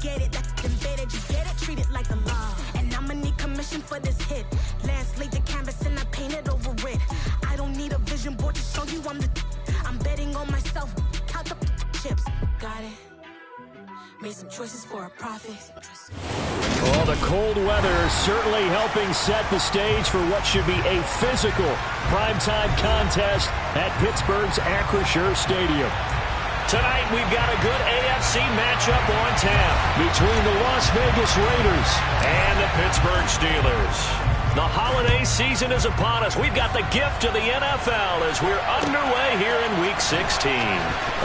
get it. Then better you get it, treat it like the law. And I'ma need commission for this hit. Last laid the canvas and I painted over it. I don't need a vision board to show you I'm betting on myself. Count the chips. Got it. Made some choices for a profit. Well, the cold weather certainly helping set the stage for what should be a physical primetime contest at Pittsburgh's Acrisure Stadium. Tonight, we've got a good AFC matchup on tap between the Las Vegas Raiders and the Pittsburgh Steelers. The holiday season is upon us. We've got the gift of the NFL as we're underway here in Week 16.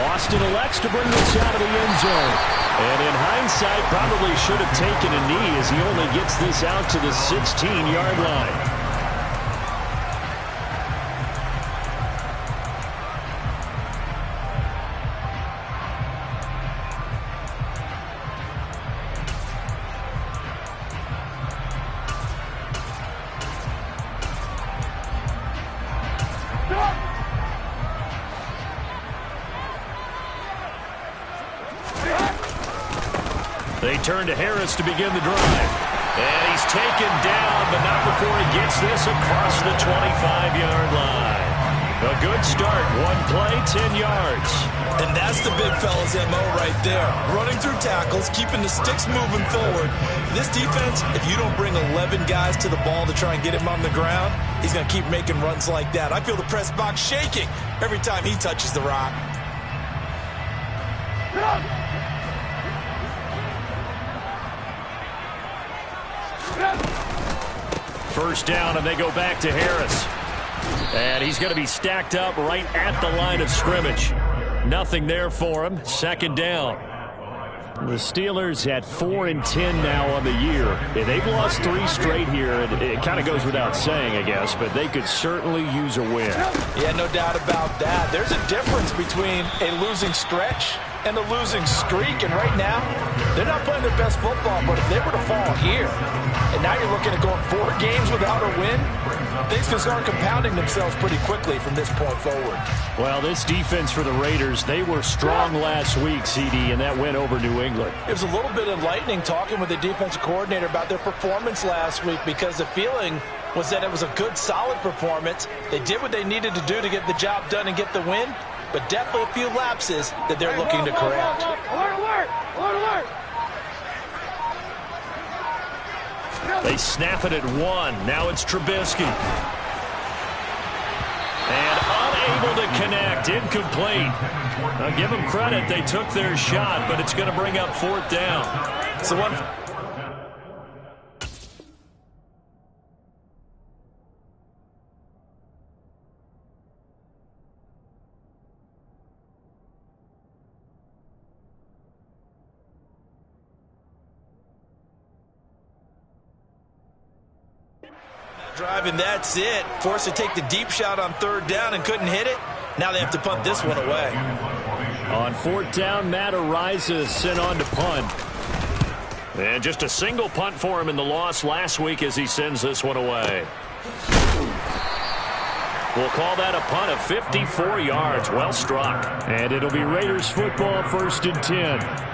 Austin elects to bring this out of the end zone. And in hindsight, probably should have taken a knee as he only gets this out to the 16-yard line. They turn to Harris to begin the drive. And he's taken down, but not before he gets this across the 25-yard line. A good start. One play, 10 yards. And that's the big fella's MO right there. Running through tackles, keeping the sticks moving forward. This defense, if you don't bring 11 guys to the ball to try and get him on the ground, he's going to keep making runs like that. I feel the press box shaking every time he touches the rock. First down, and they go back to Harris. And he's going to be stacked up right at the line of scrimmage. Nothing there for him. Second down. The Steelers at 4-10 now on the year. They've lost 3 straight here. It kind of goes without saying, I guess, but they could certainly use a win. Yeah, no doubt about that. There's a difference between a losing stretch and a losing streak, and right now, they're not playing their best football, but if they were to fall here, and now you're looking at going 4 games without a win, things can start compounding themselves pretty quickly from this point forward. Well, this defense for the Raiders, they were strong last week, CD, and that went over New England. It was a little bit enlightening talking with the defensive coordinator about their performance last week because the feeling was that it was a good, solid performance. They did what they needed to do to get the job done and get the win, but definitely a few lapses that they're looking to correct. They snap it at 1. Now it's Trubisky. And unable to connect. Incomplete. Now give them credit. They took their shot, but it's going to bring up 4th down. So one. Drive, and that's it. Forced to take the deep shot on 3rd down and couldn't hit it. Now they have to punt this one away. On 4th down, Matt Araiza is sent on to punt. And just a single punt for him in the loss last week as he sends this one away. We'll call that a punt of 54 yards. Well struck. And it'll be Raiders football, 1st and 10.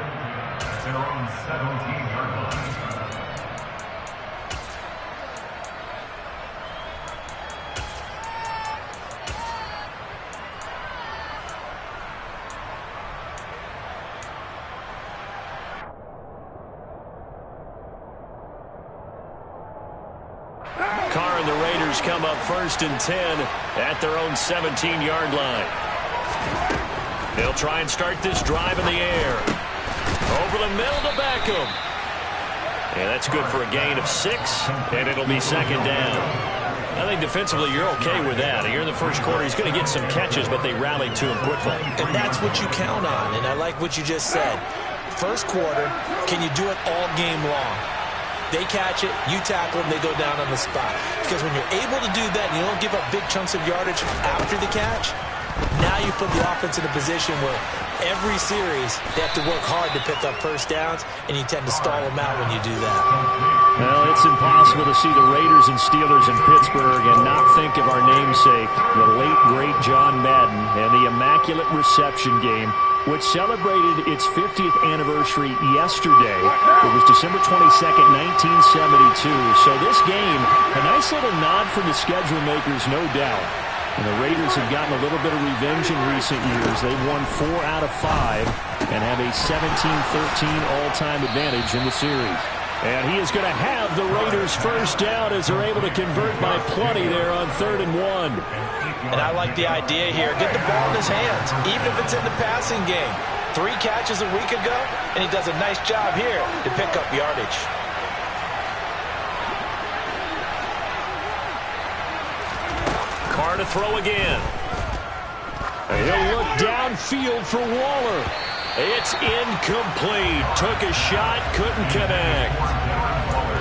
Come up 1st and 10 at their own 17-yard line. They'll try and start this drive in the air. Over the middle to Beckham. And that's good for a gain of 6, and it'll be 2nd down. I think defensively you're okay with that. Here in the first quarter, he's going to get some catches, but they rallied to him quickly. And that's what you count on, and I like what you just said. First quarter, can you do it all game long? They catch it, you tackle them, they go down on the spot. Because when you're able to do that and you don't give up big chunks of yardage after the catch, now you put the offense in a position where every series they have to work hard to pick up 1st downs, and you tend to stall them out when you do that. Well, it's impossible to see the Raiders and Steelers in Pittsburgh and not think of our namesake, the late, great John Madden, and the immaculate reception game which celebrated its 50th anniversary yesterday. It was December 22nd, 1972. So this game, a nice little nod from the schedule makers, no doubt. And the Raiders have gotten a little bit of revenge in recent years. They've won 4 out of 5 and have a 17-13 all-time advantage in the series. And he is going to have the Raiders first down as they're able to convert by plenty there on 3rd and 1. And I like the idea here. Get the ball in his hands, even if it's in the passing game. 3 catches a week ago, and he does a nice job here to pick up yardage. Carr to throw again. He'll look downfield for Waller. It's incomplete. Took a shot, couldn't connect.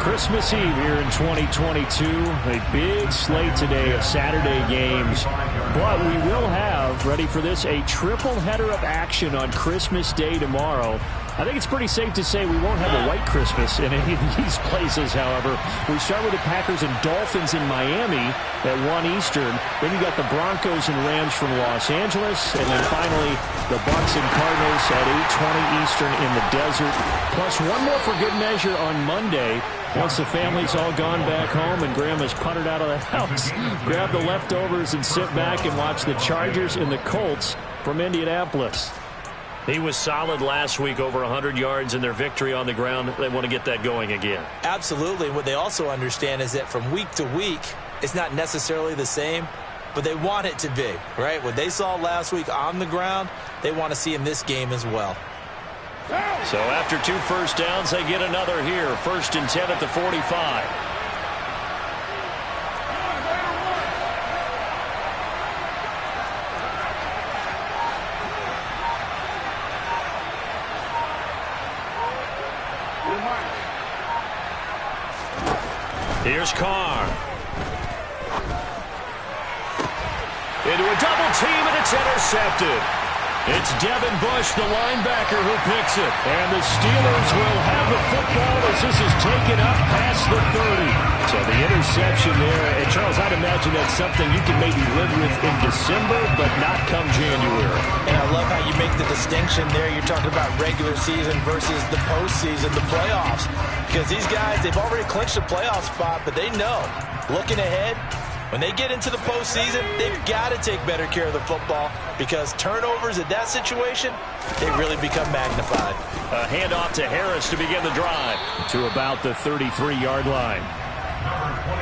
Christmas Eve here in 2022. A big slate today of Saturday games. But we will have, ready for this, a triple header of action on Christmas Day tomorrow. I think it's pretty safe to say we won't have a white Christmas in any of these places, however. We start with the Packers and Dolphins in Miami at 1 Eastern. Then you got the Broncos and Rams from Los Angeles. And then finally, the Bucs and Cardinals at 8:20 Eastern in the desert. Plus one more for good measure on Monday. Once the family's all gone back home and Grandma's puttered out of the house, grab the leftovers and sit back and watch the Chargers and the Colts from Indianapolis. He was solid last week, over 100 yards in their victory on the ground. They want to get that going again. Absolutely. What they also understand is that from week to week, it's not necessarily the same, but they want it to be, right? What they saw last week on the ground, they want to see in this game as well. So after 2 first downs, they get another here. 1st and 10 at the 45. Here's Carr. Into a double team, and it's intercepted. It's Devin Bush, the linebacker, who picks it. And the Steelers will have the football as this is taken up past the 30. So the interception there. And, Charles, I'd imagine that's something you can maybe live with in December, but not come January. And I love how you make the distinction there. You're talking about regular season versus the postseason, the playoffs. Because these guys, they've already clinched a playoff spot, but they know, looking ahead, when they get into the postseason, they've got to take better care of the football because turnovers in that situation, they really become magnified. A handoff to Harris to begin the drive. To about the 33-yard line.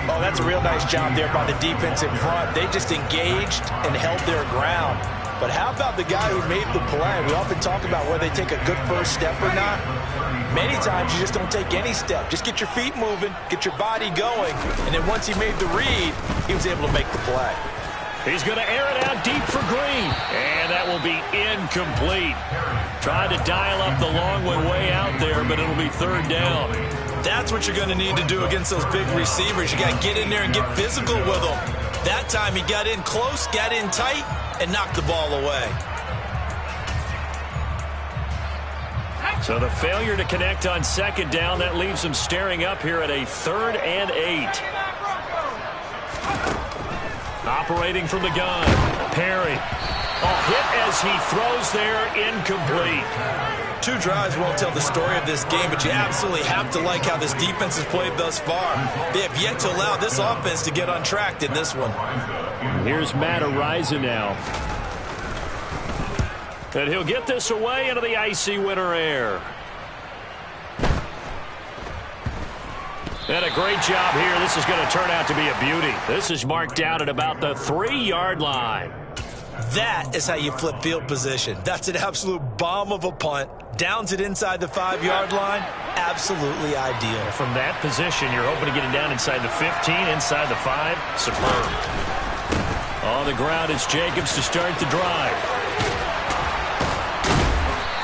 Oh, that's a real nice job there by the defense in front. They just engaged and held their ground. But how about the guy who made the play? We often talk about whether they take a good first step or not. Many times you just don't take any step. Just get your feet moving, get your body going, and then once he made the read, he was able to make the play. He's going to air it out deep for Green, and that will be incomplete. Tried to dial up the long one way out there, but it'll be 3rd down. That's what you're going to need to do against those big receivers. You got to get in there and get physical with them. That time he got in close, got in tight, and knocked the ball away. So the failure to connect on 2nd down, that leaves them staring up here at a 3rd and 8. Operating from the gun, Perry. Hit as he throws there, incomplete. 2 drives won't tell the story of this game, but you absolutely have to like how this defense has played thus far. They have yet to allow this offense to get untracked in this one. Here's Matt Araiza now. And he'll get this away into the icy winter air. And a great job here. This is going to turn out to be a beauty. This is marked down at about the 3-yard line. That is how you flip field position. That's an absolute bomb of a punt. Downs it inside the 5-yard line. Absolutely ideal. From that position, you're hoping to get it down inside the 15, inside the 5. Superb. On the ground, it's Jacobs to start the drive.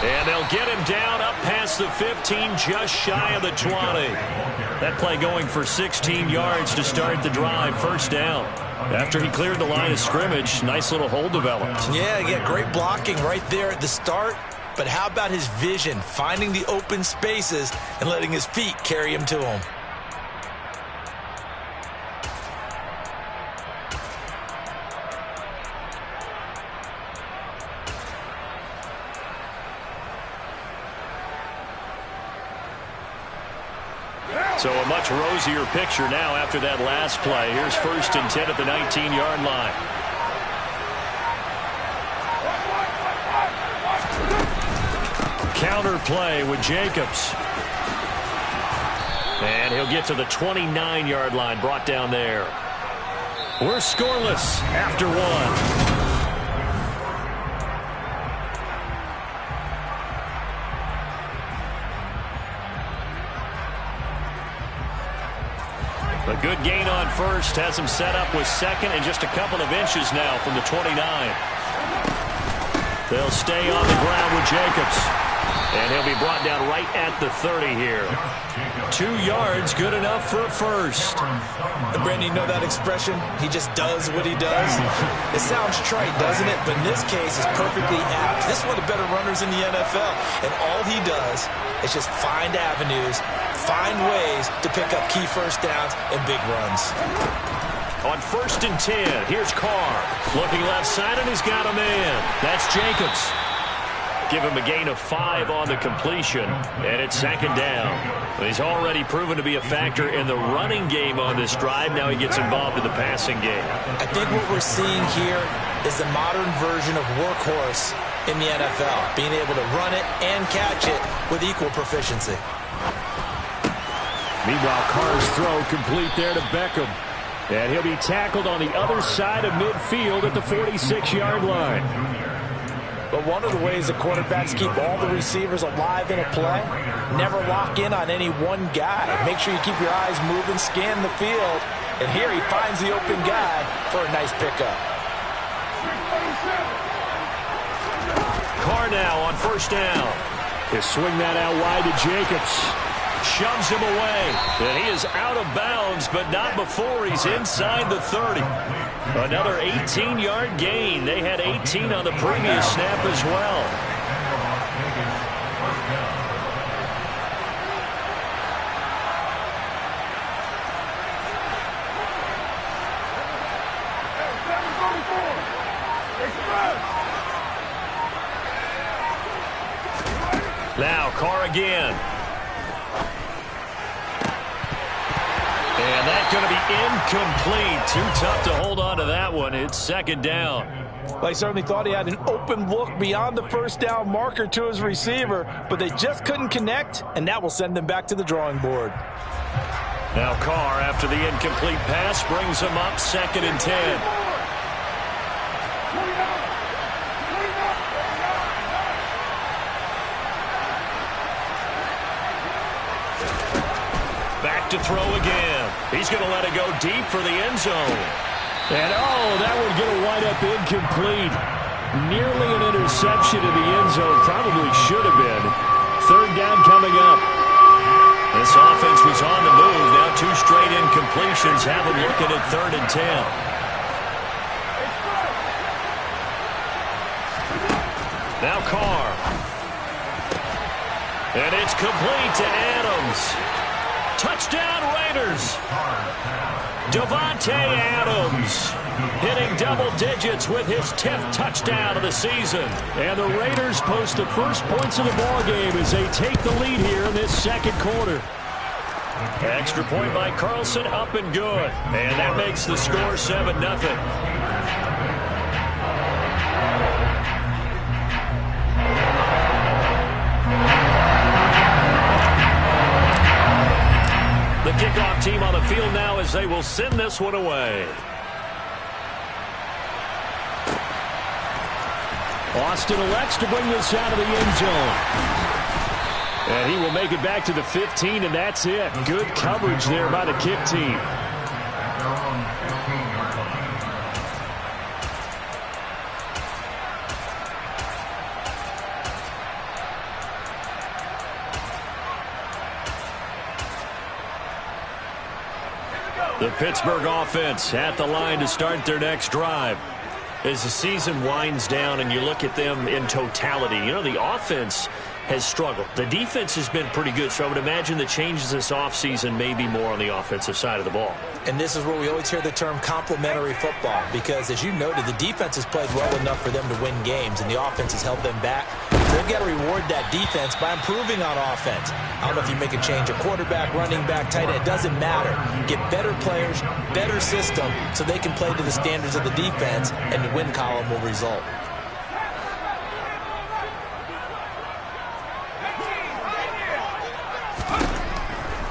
And they'll get him down up past the 15, just shy of the 20. That play going for 16 yards to start the drive. 1st down. After he cleared the line of scrimmage, nice little hole developed. Yeah, great blocking right there at the start. But how about his vision, finding the open spaces and letting his feet carry him to him? So a much rosier picture now after that last play. Here's 1st and 10 at the 19-yard line. Counter play with Jacobs. And he'll get to the 29-yard line, brought down there. We're scoreless after one. A good gain on first has him set up with second and just a couple of inches now from the 29. They'll stay on the ground with Jacobs. And he'll be brought down right at the 30 here. 2 yards, good enough for a first. And Brandon, you know that expression? He just does what he does. It sounds trite, doesn't it? But in this case, it's perfectly apt. This is one of the better runners in the NFL. And all he does is just find avenues, find ways to pick up key first downs and big runs. On 1st and 10, here's Carr. Looking left side, and he's got a man. That's Jacobs. Give him a gain of 5 on the completion, and it's 2nd down. He's already proven to be a factor in the running game on this drive. Now he gets involved in the passing game. I think what we're seeing here is the modern version of workhorse in the NFL, being able to run it and catch it with equal proficiency. Meanwhile, Carr's throw complete there to Beckham. And he'll be tackled on the other side of midfield at the 46-yard line. But one of the ways that quarterbacks keep all the receivers alive in a play, never lock in on any one guy. Make sure you keep your eyes moving, scan the field. And here he finds the open guy for a nice pickup. Carr now on 1st down. He'll swing that out wide to Jacobs. Shoves him away. And he is out of bounds, but not before he's inside the 30. Another 18-yard gain. They had 18 on the previous snap as well. Now Carr again. And that's going to be incomplete. Too tough to hold on to that one. It's 2nd down. Well, he certainly thought he had an open look beyond the 1st down marker to his receiver, but they just couldn't connect, and that will send them back to the drawing board. Now Carr, after the incomplete pass, brings him up 2nd and 10. Back to throw again. He's going to let it go deep for the end zone. And, that would get a wind up incomplete. Nearly an interception in the end zone. Probably should have been. 3rd down coming up. This offense was on the move. Now 2 straight incompletions have them looking at 3rd and 10. Now Carr. And it's complete to Adams. Touchdown Raiders. Davante Adams hitting double digits with his 10th touchdown of the season. And the Raiders post the first points of the ball game as they take the lead here in this 2nd quarter. Extra point by Carlson, up and good. And that makes the score 7-0. The kickoff team on the field now as they will send this one away. Austin elects to bring this out of the end zone. And he will make it back to the 15, and that's it. Good coverage there by the kick team. The Pittsburgh offense at the line to start their next drive. As the season winds down and you look at them in totality, the offense has struggled. The defense has been pretty good, so I would imagine the changes this offseason may be more on the offensive side of the ball. And this is where we always hear the term complementary football, because as you noted, the defense has played well enough for them to win games, and the offense has held them back. They've got to reward that defense by improving on offense. I don't know if you make a change, a quarterback, running back, tight end, it doesn't matter. Get better players, better system, so they can play to the standards of the defense, and the win column will result.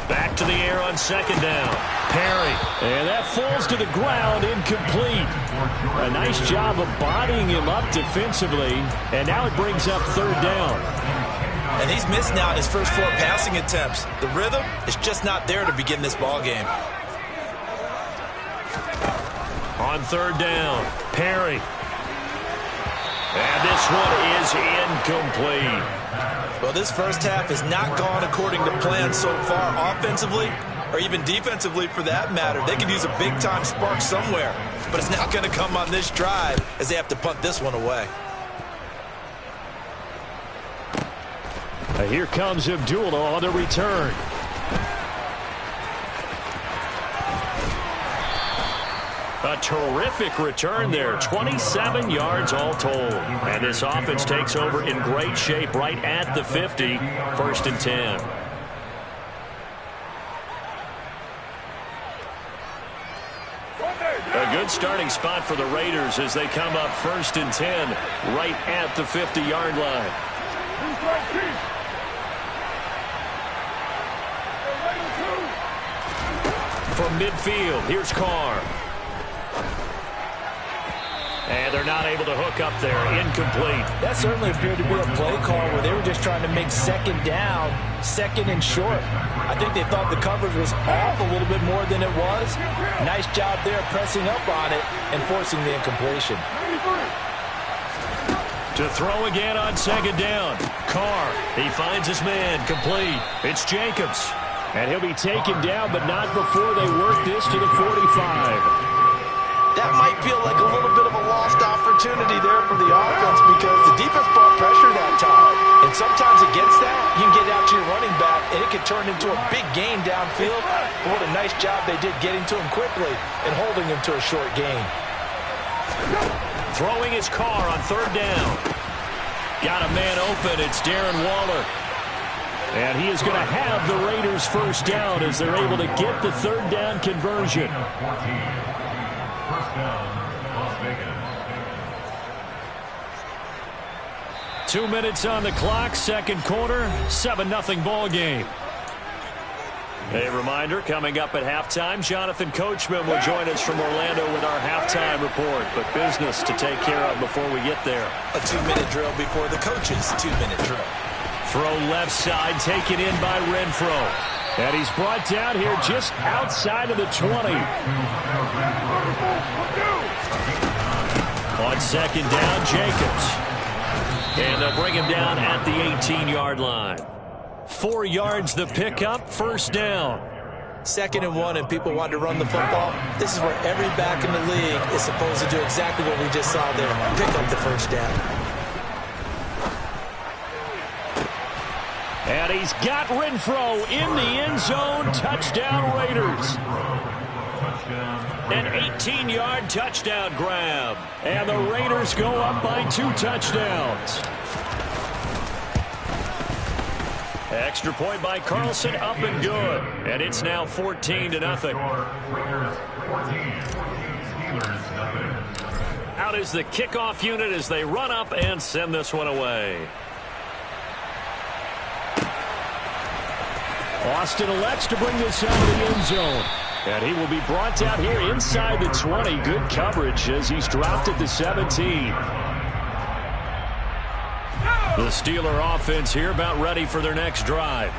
Back to the air on second down. Perry. And that falls to the ground, incomplete. A nice job of bodying him up defensively, and now it brings up third down. And he's missed now in his first 4 passing attempts. The rhythm is just not there to begin this ball game. On third down, Perry. And this one is incomplete. Well, this first half has not gone according to plan so far offensively, or even defensively for that matter. They could use a big-time spark somewhere, but it's not going to come on this drive as they have to punt this one away. Here comes Abdullah on the return. A terrific return there, 27 yards all told. And this offense takes over in great shape right at the 50, 1st and 10. A good starting spot for the Raiders as they come up 1st and 10 right at the 50-yard line. From midfield, here's Carr. And they're not able to hook up there. Incomplete. That certainly appeared to be a play call where they were just trying to make second down, second and short. I think they thought the coverage was off a little bit more than it was. Nice job there pressing up on it and forcing the incompletion. To throw again on second down. Carr, he finds his man, complete. It's Jacobs. And he'll be taken down, but not before they work this to the 45. That might feel like a little bit of a lost opportunity there for the offense because the defense brought pressure that time. And sometimes against that, you can get out to your running back, and it can turn into a big gain downfield. But what a nice job they did getting to him quickly and holding him to a short gain. Throwing his Carr on third down. Got a man open. It's Darren Waller. And he is going to have the Raiders first down as they're able to get the third down conversion. First down, Las Vegas. 2 minutes on the clock, second quarter, 7-0 ball game. A reminder, coming up at halftime, Jonathan Coachman will join us from Orlando with our halftime report. But business to take care of before we get there. A 2-minute drill before the coach's 2-minute drill. Throw left side, taken in by Renfro. And he's brought down here just outside of the 20. On second down, Jacobs. And they'll bring him down at the 18-yard line. 4 yards the pickup, first down. 2nd and 1, and people want to run the football. This is where every back in the league is supposed to do exactly what we just saw there. Pick up the first down. And he's got Renfro in the end zone. Touchdown, Raiders. An 18-yard touchdown grab. And the Raiders go up by 2 touchdowns. Extra point by Carlson, up and good. And it's now 14-0. Out is the kickoff unit as they run up and send this one away. Austin elects to bring this out of the end zone. And he will be brought down here inside the 20. Good coverage as he's dropped at the 17. The Steeler offense here about ready for their next drive.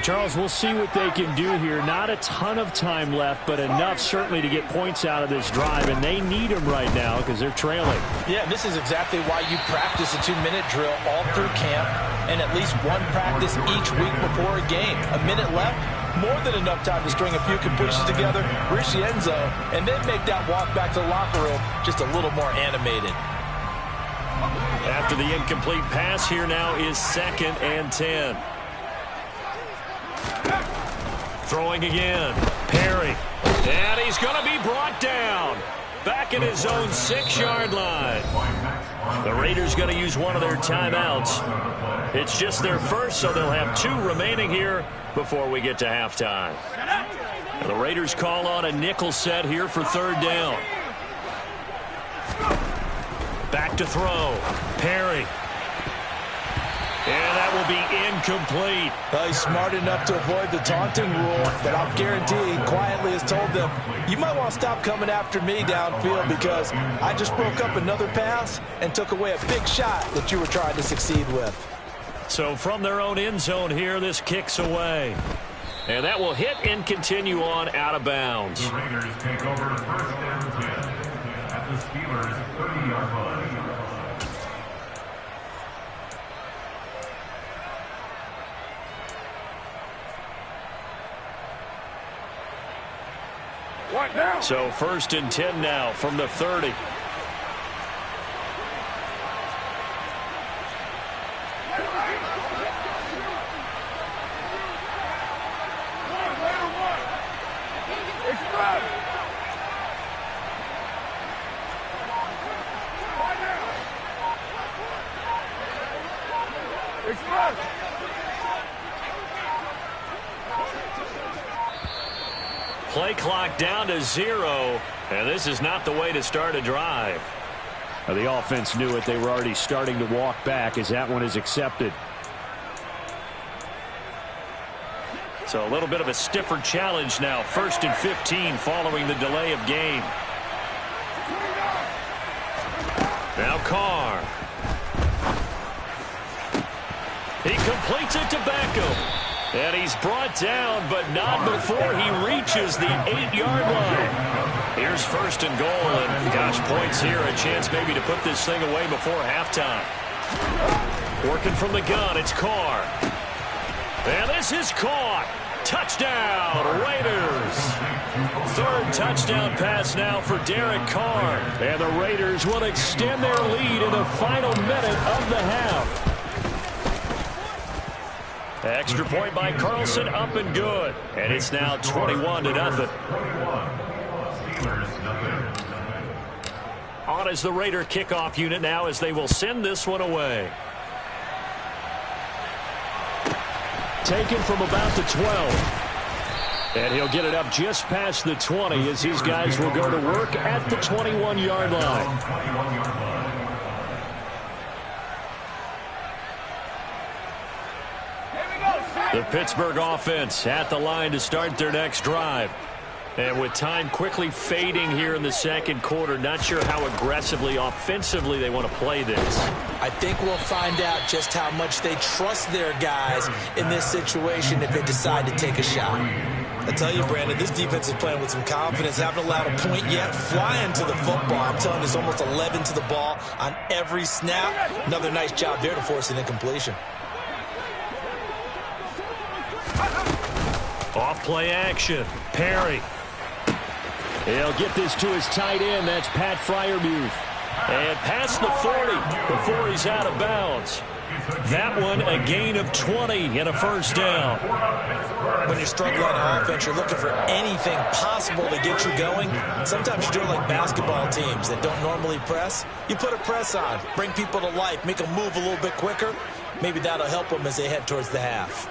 Charles, we'll see what they can do here. Not a ton of time left, but enough certainly to get points out of this drive. And they need them right now because they're trailing. Yeah, this is exactly why you practice a 2-minute drill all through camp and at least one practice each week before a game. A minute left, more than enough time to string a few completions together, reach the end zone, and then make that walk back to the locker room just a little more animated. After the incomplete pass, here now is 2nd and 10. Throwing again. Perry. And he's going to be brought down. Back in his own 6-yard line. The Raiders going to use one of their timeouts. It's just their first, so they'll have 2 remaining here before we get to halftime. The Raiders call on a nickel set here for 3rd down. Back to throw. Perry. And that will be incomplete. Well, he's smart enough to avoid the taunting rule, but I'm guaranteeing quietly has told them, you might want to stop coming after me downfield because I just broke up another pass and took away a big shot that you were trying to succeed with. So from their own end zone here, this kicks away. And that will hit and continue on out of bounds. The Raiders take over 1st and 10 at the Steelers' 30-yard line. So 1st and 10 now from the 30. Play clock down to 0, and this is not the way to start a drive. Now, the offense knew it. They were already starting to walk back as that one is accepted. So a little bit of a stiffer challenge now. 1st and 15 following the delay of game. Now Carr. He completes it to Beckham. And he's brought down, but not before he reaches the 8-yard line. Here's 1st and goal, and gosh, points here. A chance maybe to put this thing away before halftime. Working from the gun, it's Carr. And this is caught. Touchdown, Raiders. 3rd touchdown pass now for Derek Carr. And the Raiders will extend their lead in the final minute of the half. Extra point by Carlson, up and good. And it's now 21-0. On is the Raider kickoff unit now as they will send this one away. Taken from about the 12. And he'll get it up just past the 20 as these guys will go to work at the 21-yard line. The Pittsburgh offense at the line to start their next drive. And with time quickly fading here in the 2nd quarter, not sure how aggressively, offensively they want to play this. I think we'll find out just how much they trust their guys in this situation if they decide to take a shot. I tell you, Brandon, this defense is playing with some confidence. Haven't allowed a point yet. Flying to the football. I'm telling you, it's almost 11 to the ball on every snap. Another nice job there to force an incompletion. Off play action. Perry. He'll get this to his tight end. That's Pat Freiermuth. And past the 40 before he's out of bounds. That one a gain of 20 and a 1st down. When you're struggling on offense, you're looking for anything possible to get you going. Sometimes you're doing like basketball teams that don't normally press. You put a press on, bring people to life, make them move a little bit quicker. Maybe that'll help them as they head towards the half.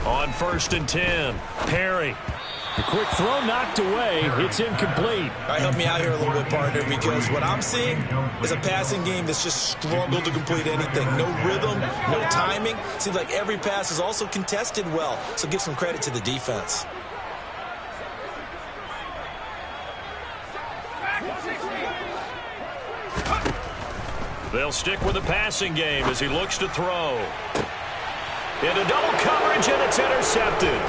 On 1st and 10, Perry. The quick throw knocked away. It's incomplete. All right, help me out here a little bit, partner, because what I'm seeing is a passing game that's just struggled to complete anything. No rhythm, no timing. Seems like every pass is also contested well, so give some credit to the defense. They'll stick with the passing game as he looks to throw. Into double coverage, and it's intercepted.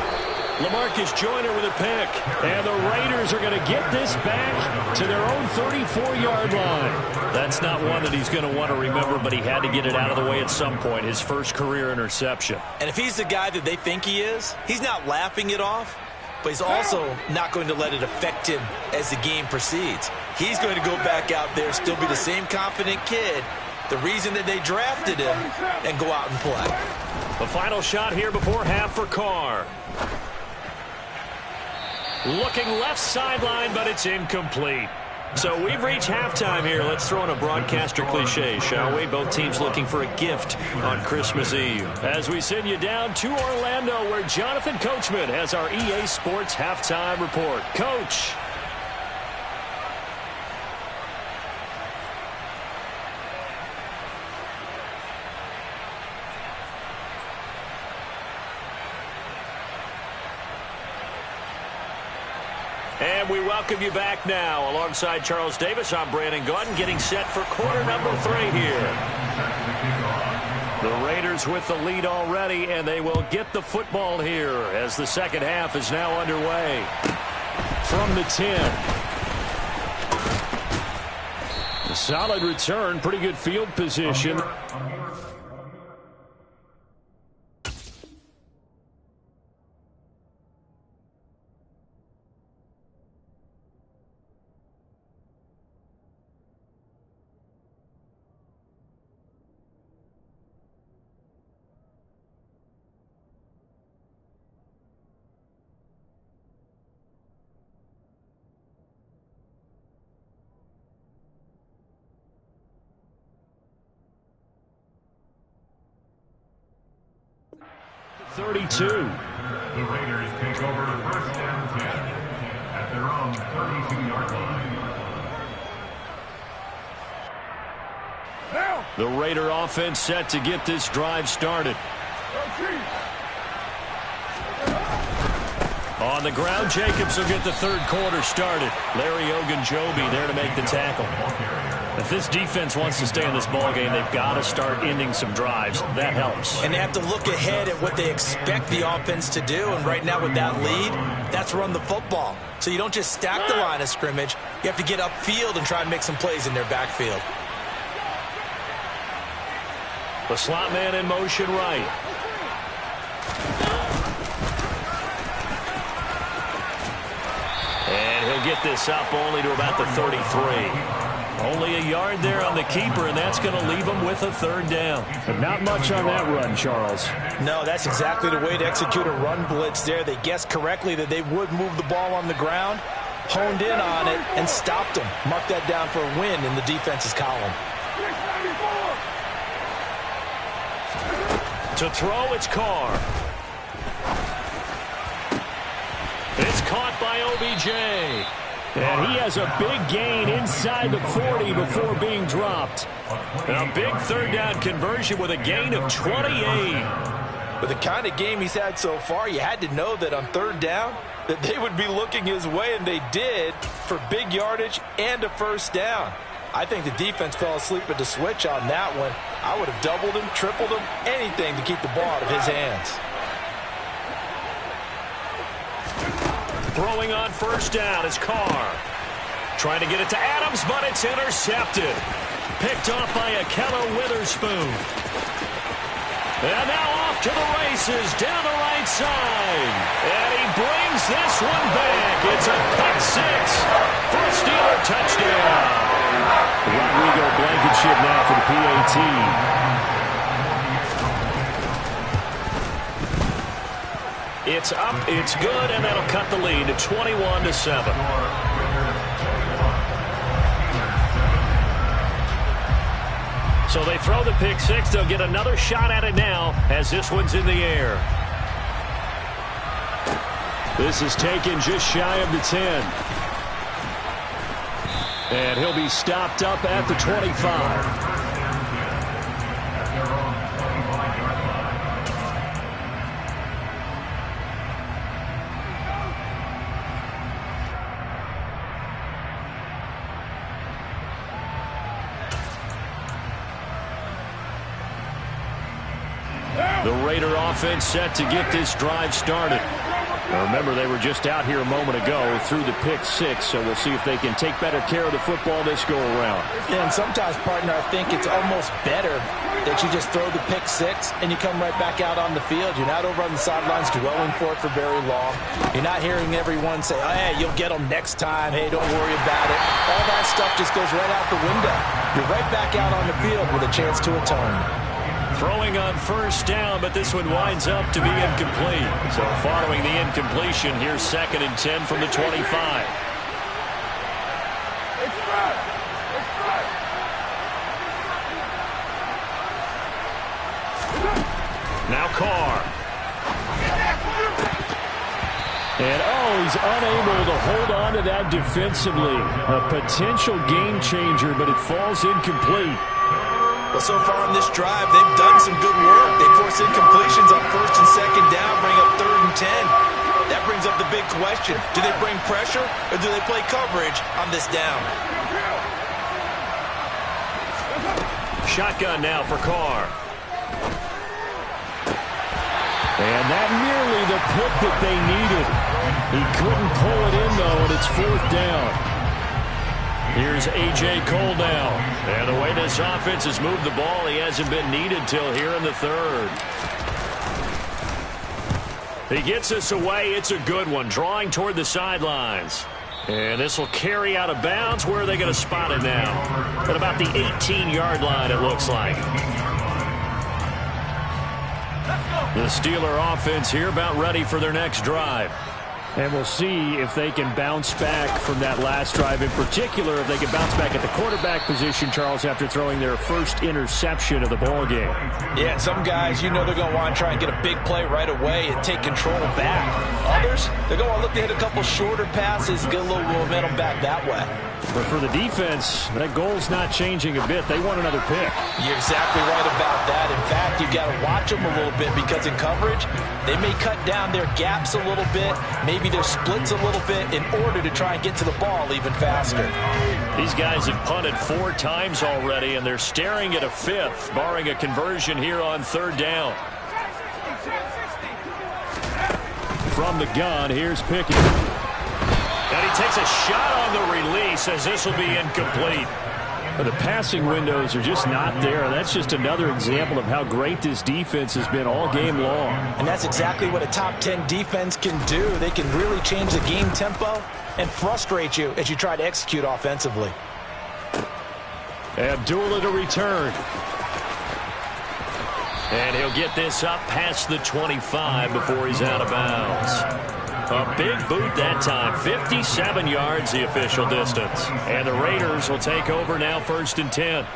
LaMarcus Joyner with a pick. And the Raiders are going to get this back to their own 34-yard line. That's not one that he's going to want to remember, but he had to get it out of the way at some point. His first career interception. And if he's the guy that they think he is, he's not laughing it off, but he's also not going to let it affect him as the game proceeds. He's going to go back out there, still be the same confident kid, the reason that they drafted him, and go out and play. The final shot here before half for Carr. Looking left sideline, but it's incomplete. So we've reached halftime here. Let's throw in a broadcaster cliche, shall we? Both teams looking for a gift on Christmas Eve. As we send you down to Orlando, where Jonathan Coachman has our EA Sports halftime report. Coach. And we welcome you back now. Alongside Charles Davis, I'm Brandon Gaudin, getting set for quarter number 3 here. The Raiders with the lead already, and they will get the football here as the second half is now underway. From the 10. A solid return, pretty good field position. .32. The Raiders take over first down 10 at their own 32-yard line. The Raider offense set to get this drive started. On the ground, Jacobs will get the third quarter started. Larry Ogunjobi there to make the tackle. If this defense wants to stay in this ballgame, they've got to start ending some drives. That helps. And they have to look ahead at what they expect the offense to do. And right now with that lead, that's run the football. So you don't just stack the line of scrimmage. You have to get upfield and try and make some plays in their backfield. The slot man in motion right. And he'll get this up only to about the 33. Only a yard there on the keeper, and that's going to leave him with a third down. But not much on that run, Charles. No, that's exactly the way to execute a run blitz there. They guessed correctly that they would move the ball on the ground, honed in on it, and stopped them. Mark that down for a win in the defense's column. To throw, it's Carr. It's caught by OBJ. And he has a big gain inside the 40 before being dropped. A big third down conversion with a gain of 28. With the kind of game he's had so far, you had to know that on third down that they would be looking his way, and they did, for big yardage and a first down. I think the defense fell asleep at the switch on that one. I would have doubled him, tripled him, anything to keep the ball out of his hands. Throwing on first down is Carr. Trying to get it to Adams, but it's intercepted. Picked off by Akello Witherspoon. And now off to the races down the right side. And he brings this one back. It's a pick six for a Steeler touchdown. Rodrigo Blankenship now for the PAT. It's up, it's good, and that'll cut the lead to 21-7. So they throw the pick six. They'll get another shot at it now as this one's in the air. This is taken just shy of the 10. And he'll be stopped up at the 25. The Raider offense set to get this drive started. Now remember, they were just out here a moment ago through the pick six, so we'll see if they can take better care of the football this go-around. Yeah, and sometimes, partner, I think it's almost better that you just throw the pick six and you come right back out on the field. You're not over on the sidelines dwelling for it for very long. You're not hearing everyone say, oh, hey, you'll get them next time. Hey, don't worry about it. All that stuff just goes right out the window. You're right back out on the field with a chance to atone. Throwing on first down, but this one winds up to be incomplete. So following the incompletion, here's 2nd and 10 from the 25. Now Carr. And he's unable to hold on to that defensively. A potential game changer, but it falls incomplete. Well, so far on this drive, they've done some good work. They force incompletions on 1st and 2nd down, bring up 3rd and 10. That brings up the big question. Do they bring pressure or do they play coverage on this down? Shotgun now for Carr. And that nearly the pick that they needed. He couldn't pull it in, though, and it's 4th down. Here's A.J. Cole now. And the way this offense has moved the ball, he hasn't been needed till here in the 3rd. He gets us away. It's a good one, drawing toward the sidelines. And this will carry out of bounds. Where are they going to spot it now? At about the 18-yard line, it looks like. The Steeler offense here about ready for their next drive. And we'll see if they can bounce back from that last drive. In particular, if they can bounce back at the quarterback position, Charles, after throwing their first interception of the ball game. Yeah, and some guys, they're going to want to try and get a big play right away and take control back. Others, they're going to look to hit a couple shorter passes, get a little momentum back that way. But for the defense, that goal's not changing a bit. They want another pick. You're exactly right about that. In fact, you've got to watch them a little bit because in coverage, they may cut down their gaps a little bit, maybe their splits a little bit in order to try and get to the ball even faster. These guys have punted 4 times already, and they're staring at a 5th, barring a conversion here on 3rd down. From the gun, here's Pickett. And he takes a shot on the release as this will be incomplete. The passing windows are just not there. That's just another example of how great this defense has been all game long. And that's exactly what a top 10 defense can do. They can really change the game tempo and frustrate you as you try to execute offensively. Abdullah to return. And he'll get this up past the 25 before he's out of bounds. A big boot that time. 57 yards the official distance. And the Raiders will take over now 1st and 10.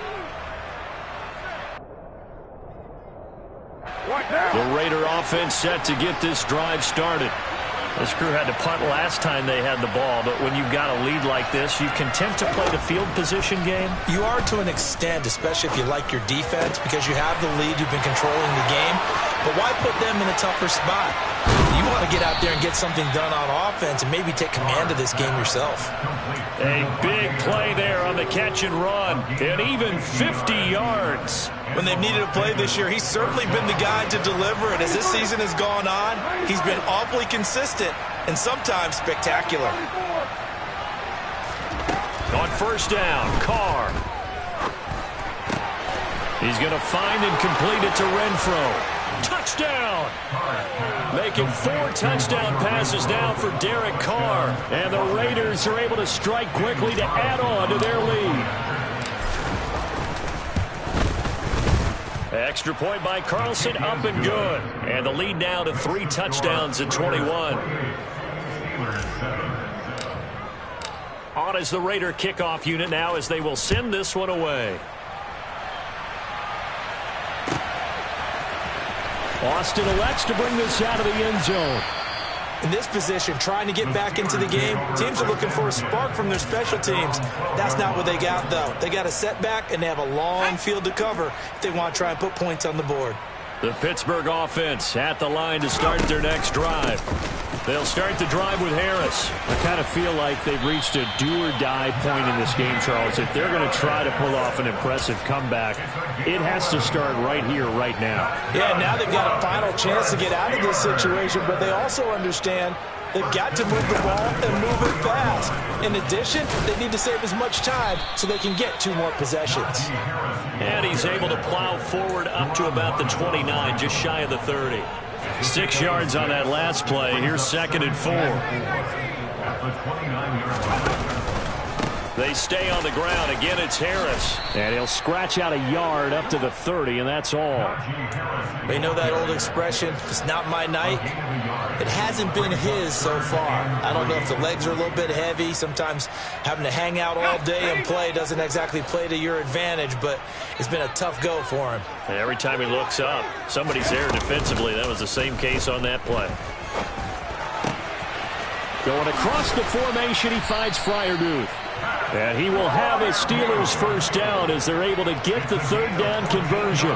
The Raider offense set to get this drive started. This crew had to punt last time they had the ball, but when you've got a lead like this, you content to play the field position game? You are to an extent, especially if you like your defense, because you have the lead, you've been controlling the game. But why put them in a tougher spot? You want to get out there and get something done on offense and maybe take command of this game yourself. A big play there on the catch and run, and even 50 yards. When they've needed a play this year, he's certainly been the guy to deliver, and as this season has gone on, he's been awfully consistent and sometimes spectacular. On 1st down, Carr. He's going to find and complete it to Renfro. Touchdown! Making 4 touchdown passes now for Derek Carr. And the Raiders are able to strike quickly to add on to their lead. Extra point by Carlson, up and good. And the lead now to 3 touchdowns at 21. On is the Raider kickoff unit now as they will send this one away. Austin elects to bring this out of the end zone. In this position, trying to get back into the game, teams are looking for a spark from their special teams. That's not what they got, though. They got a setback, and they have a long field to cover if they want to try and put points on the board. The Pittsburgh offense at the line to start their next drive. They'll start the drive with Harris. I kind of feel like they've reached a do-or-die point in this game, Charles. If they're going to try to pull off an impressive comeback, it has to start right here, right now. Yeah, now they've got a final chance to get out of this situation, but they also understand they've got to move the ball and move it fast. In addition, they need to save as much time so they can get 2 more possessions. And he's able to plow forward up to about the 29, just shy of the 30. 6 yards on that last play. Here's 2nd and 4. They stay on the ground. Again, it's Harris. And he'll scratch out a yard up to the 30, and that's all. They know that old expression, it's not my night. It hasn't been his so far. I don't know if the legs are a little bit heavy. Sometimes having to hang out all day and play doesn't exactly play to your advantage, but it's been a tough go for him. And every time he looks up, somebody's there defensively. That was the same case on that play. Going across the formation, he finds Fryermuth. And he will have a Steelers first down as they're able to get the third down conversion.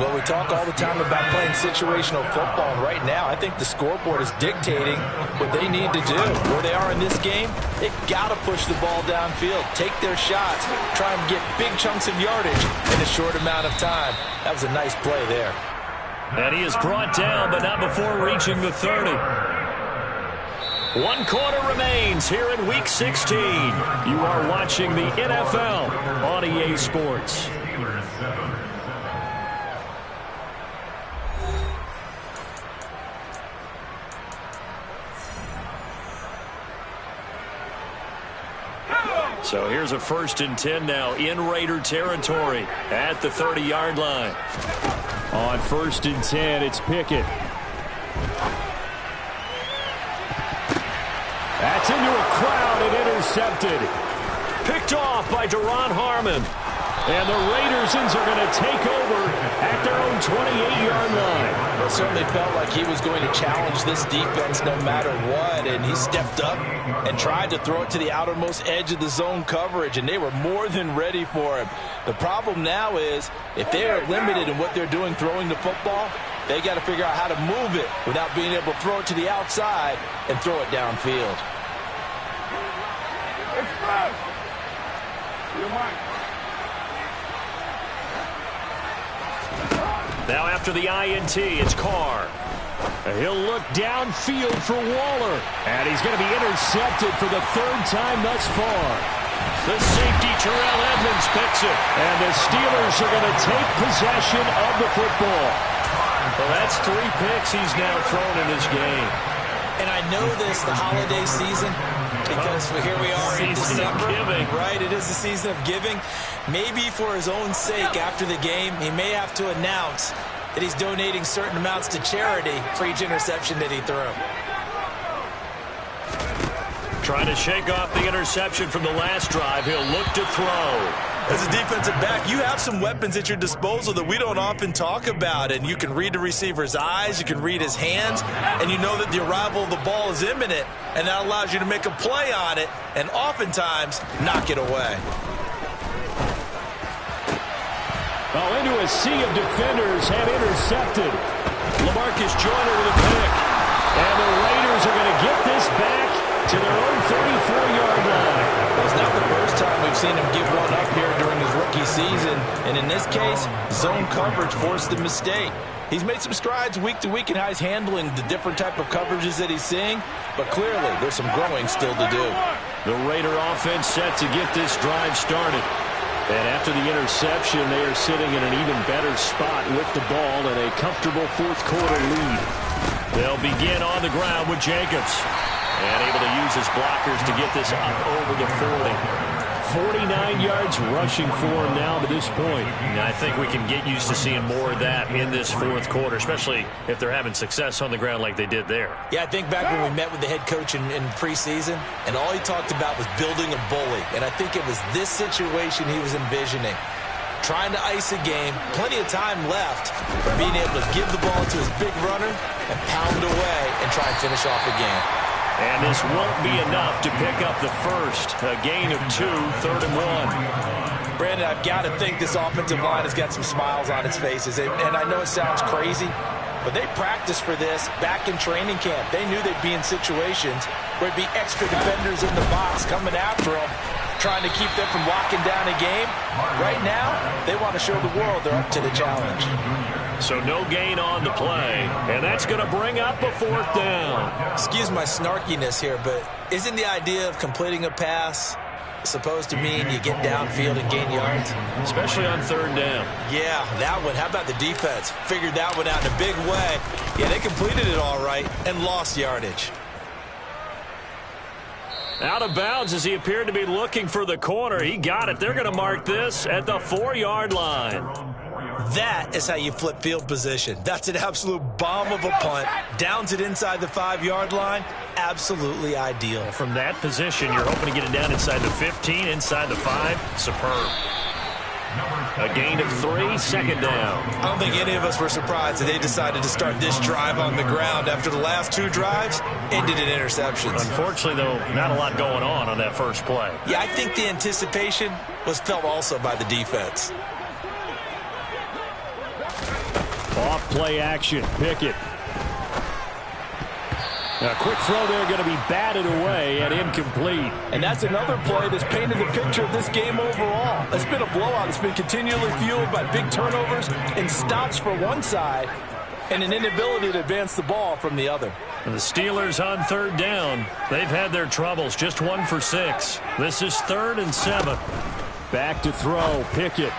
Well, we talk all the time about playing situational football, and right now I think the scoreboard is dictating what they need to do. Where they are in this game, they've got to push the ball downfield, take their shots, try and get big chunks of yardage in a short amount of time. That was a nice play there. And he is brought down, but not before reaching the 30. 1 quarter remains here in Week 16. You are watching the NFL on EA Sports. So here's a 1st and 10 now in Raider territory at the 30-yard line. On 1st and 10, it's Pickett. That's into a crowd and intercepted. Picked off by Deron Harmon. And the Raiders are going to take over at their own 28-yard line. It certainly felt like he was going to challenge this defense no matter what, and he stepped up and tried to throw it to the outermost edge of the zone coverage, and they were more than ready for him. The problem now is if they are limited in what they're doing throwing the football, they got to figure out how to move it without being able to throw it to the outside and throw it downfield. Now after the INT, it's Carr. He'll look downfield for Waller. And he's going to be intercepted for the 3rd time thus far. The safety, Terrell Edmonds, picks it. And the Steelers are going to take possession of the football. Well, that's 3 picks he's now thrown in this game. And I know this, the holiday season, because here we are in December, right? It is the season of giving. Maybe for his own sake, after the game, he may have to announce that he's donating certain amounts to charity for each interception that he threw. Trying to shake off the interception from the last drive. He'll look to throw. As a defensive back, you have some weapons at your disposal that we don't often talk about, and you can read the receiver's eyes, you can read his hands, and you know that the arrival of the ball is imminent, and that allows you to make a play on it and oftentimes knock it away. Oh, into a sea of defenders, have intercepted. LaMarcus Joyner with a pick. And the Raiders are going to get this back to their own 34-yard line. Well, it's not the first time we've seen him give one up here during his rookie season. And in this case, zone coverage forced the mistake. He's made some strides week to week in how he's handling the different type of coverages that he's seeing. But clearly, there's some growing still to do. The Raider offense set to get this drive started. And after the interception, they are sitting in an even better spot with the ball and a comfortable 4th quarter lead. They'll begin on the ground with Jacobs. And able to use his blockers to get this up over the 40. 49 yards rushing for him now to this point. And I think we can get used to seeing more of that in this 4th quarter, especially if they're having success on the ground like they did there. Yeah, I think back when we met with the head coach in preseason, and all he talked about was building a bully. And I think it was this situation he was envisioning. Trying to ice a game, plenty of time left, but being able to give the ball to his big runner and pound away and try and finish off a game. And this won't be enough to pick up the first. A gain of 2, 3rd and 1. Brandon, I've got to think this offensive line has got some smiles on its faces. And I know it sounds crazy, but they practiced for this back in training camp. They knew they'd be in situations where it'd be extra defenders in the box coming after them, trying to keep them from locking down a game. Right now, they want to show the world they're up to the challenge. So no gain on the play, and that's going to bring up a 4th down. Excuse my snarkiness here, but isn't the idea of completing a pass supposed to mean you get downfield and gain yards? Especially on 3rd down. Yeah, that one. How about the defense? Figured that one out in a big way. Yeah, they completed it all right and lost yardage. Out of bounds as he appeared to be looking for the corner. He got it. They're going to mark this at the 4-yard line. That is how you flip field position. That's an absolute bomb of a punt. Downs it inside the 5-yard line. Absolutely ideal. From that position, you're hoping to get it down inside the 15, inside the 5. Superb. A gain of 3, second down. I don't think any of us were surprised that they decided to start this drive on the ground after the last 2 drives ended in interceptions. Unfortunately, though, not a lot going on that first play. Yeah, I think the anticipation was felt also by the defense. Off play action, Pickett. A quick throw there going to be batted away and incomplete. And that's another play that's painted the picture of this game overall. It's been a blowout. It's been continually fueled by big turnovers and stops for one side and an inability to advance the ball from the other. And the Steelers on 3rd down. They've had their troubles, just 1 for 6. This is 3rd and 7. Back to throw, Pickett.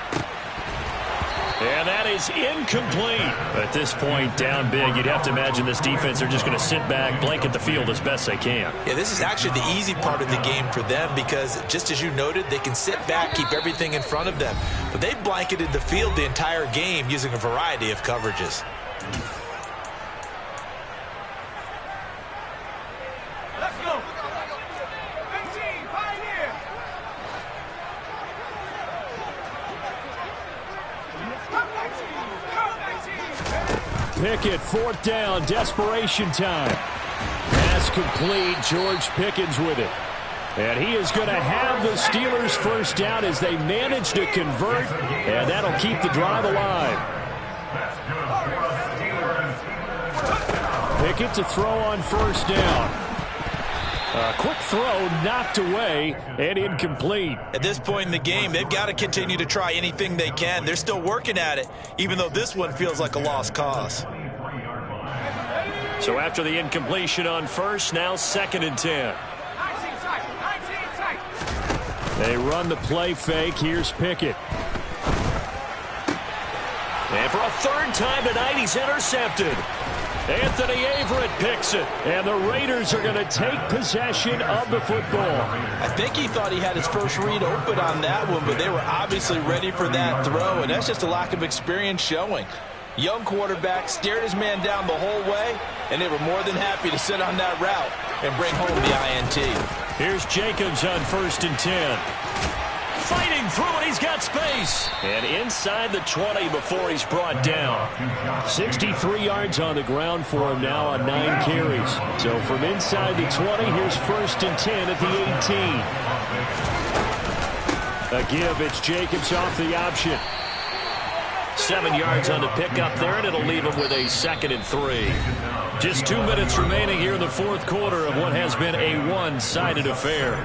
And that is incomplete. At this point, down big, you'd have to imagine this defense are just going to sit back, blanket the field as best they can. Yeah, this is actually the easy part of the game for them because, just as you noted, they can sit back, keep everything in front of them. But they blanketed the field the entire game using a variety of coverages. Let's go. 15, Pioneer. Pickett, 4th down, desperation time. Pass complete, George Pickens with it. And he is going to have the Steelers' 1st down as they manage to convert, and that'll keep the drive alive. Pickett to throw on 1st down. A quick throw knocked away and incomplete. At this point in the game, they've got to continue to try anything they can. They're still working at it, even though this one feels like a lost cause. So after the incompletion on 1st, now 2nd and 10. They run the play fake. Here's Pickett. And for a 3rd time tonight, he's intercepted. Anthony Averett picks it, and the Raiders are going to take possession of the football. I think he thought he had his first read open on that one, but they were obviously ready for that throw, and that's just a lack of experience showing. Young quarterback stared his man down the whole way, and they were more than happy to sit on that route and bring home the INT. Here's Jacobs on 1st and 10. Fighting through it, he's got space. And inside the 20 before he's brought down. 63 yards on the ground for him now on 9 carries. So from inside the 20, here's 1st and 10 at the 18. A give, it's Jacobs off the option. 7 yards on the pickup there, and it'll leave him with a 2nd and 3. Just 2 minutes remaining here in the 4th quarter of what has been a one-sided affair.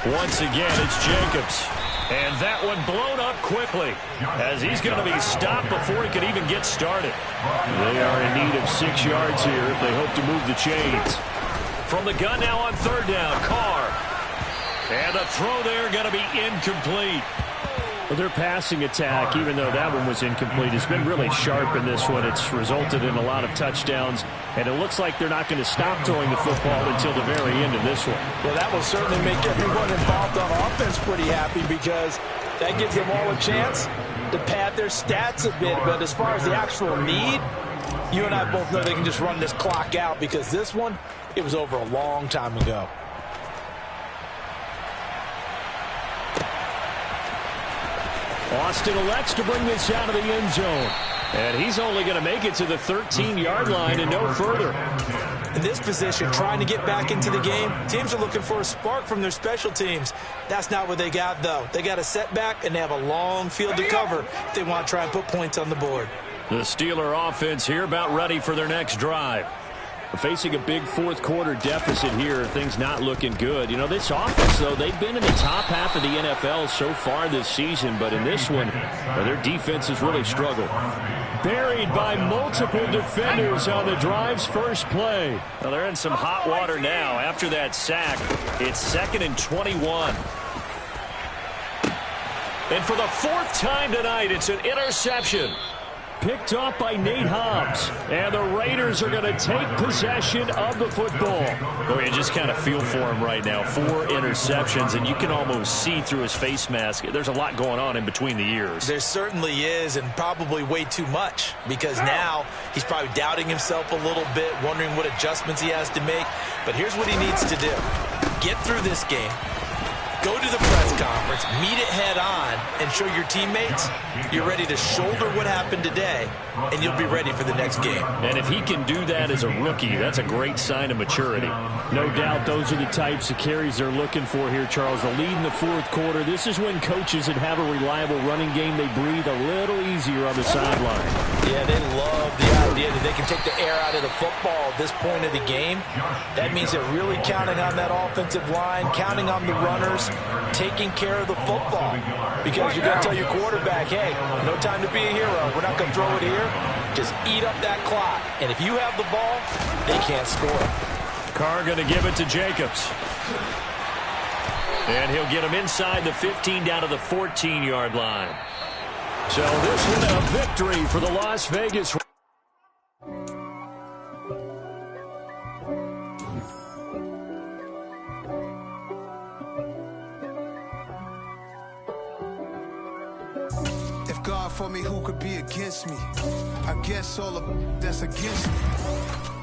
Once again, it's Jacobs. And that one blown up quickly as he's going to be stopped before he could even get started. They are in need of 6 yards here if they hope to move the chains. From the gun now on 3rd down, Carr. And the throw there going to be incomplete. Well, their passing attack, even though that one was incomplete, has been really sharp in this one. It's resulted in a lot of touchdowns, and it looks like they're not going to stop throwing the football until the very end of this one. Well, that will certainly make everyone involved on offense pretty happy because that gives them all a chance to pad their stats a bit. But as far as the actual need, you and I both know they can just run this clock out because this one, it was over a long time ago. Austin elects to bring this out of the end zone. And he's only going to make it to the 13-yard line and no further. In this position, trying to get back into the game, teams are looking for a spark from their special teams. That's not what they got, though. They got a setback, and they have a long field to cover if they want to try and put points on the board. The Steeler offense here about ready for their next drive. Facing a big 4th quarter deficit here, things not looking good. You know, this offense, though, they've been in the top half of the NFL so far this season, but in this one, their defense has really struggled. Buried by multiple defenders on the drive's first play. Well, they're in some hot water now. After that sack, it's 2nd and 21. And for the 4th time tonight, it's an interception. picked off by Nate Hobbs. And the Raiders are going to take possession of the football. Oh, you just kind of feel for him right now. 4 interceptions, and you can almost see through his face mask. There's a lot going on in between the ears. There certainly is, and probably way too much, because now he's probably doubting himself a little bit, wondering what adjustments he has to make. But here's what he needs to do. Get through this game. Go to the press conference, meet it head on, and show your teammates you're ready to shoulder what happened today, and you'll be ready for the next game. And if he can do that as a rookie, that's a great sign of maturity. No doubt those are the types of carries they're looking for here, Charles. The lead in the fourth quarter. This is when coaches that have a reliable running game, they breathe a little easier on the sideline. Yeah, they love the idea that they can take the air out of the football at this point of the game. That means they're really counting on that offensive line, counting on the runners, taking care of the football. Because you're going to tell your quarterback, hey, no time to be a hero. We're not going to throw it here. Just eat up that clock. And if you have the ball, they can't score. Carr going to give it to Jacobs. And he'll get him inside the 15 down to the 14-yard line. So this is a victory for the Las Vegas. If God for me, who could be against me? I guess all of that's against me.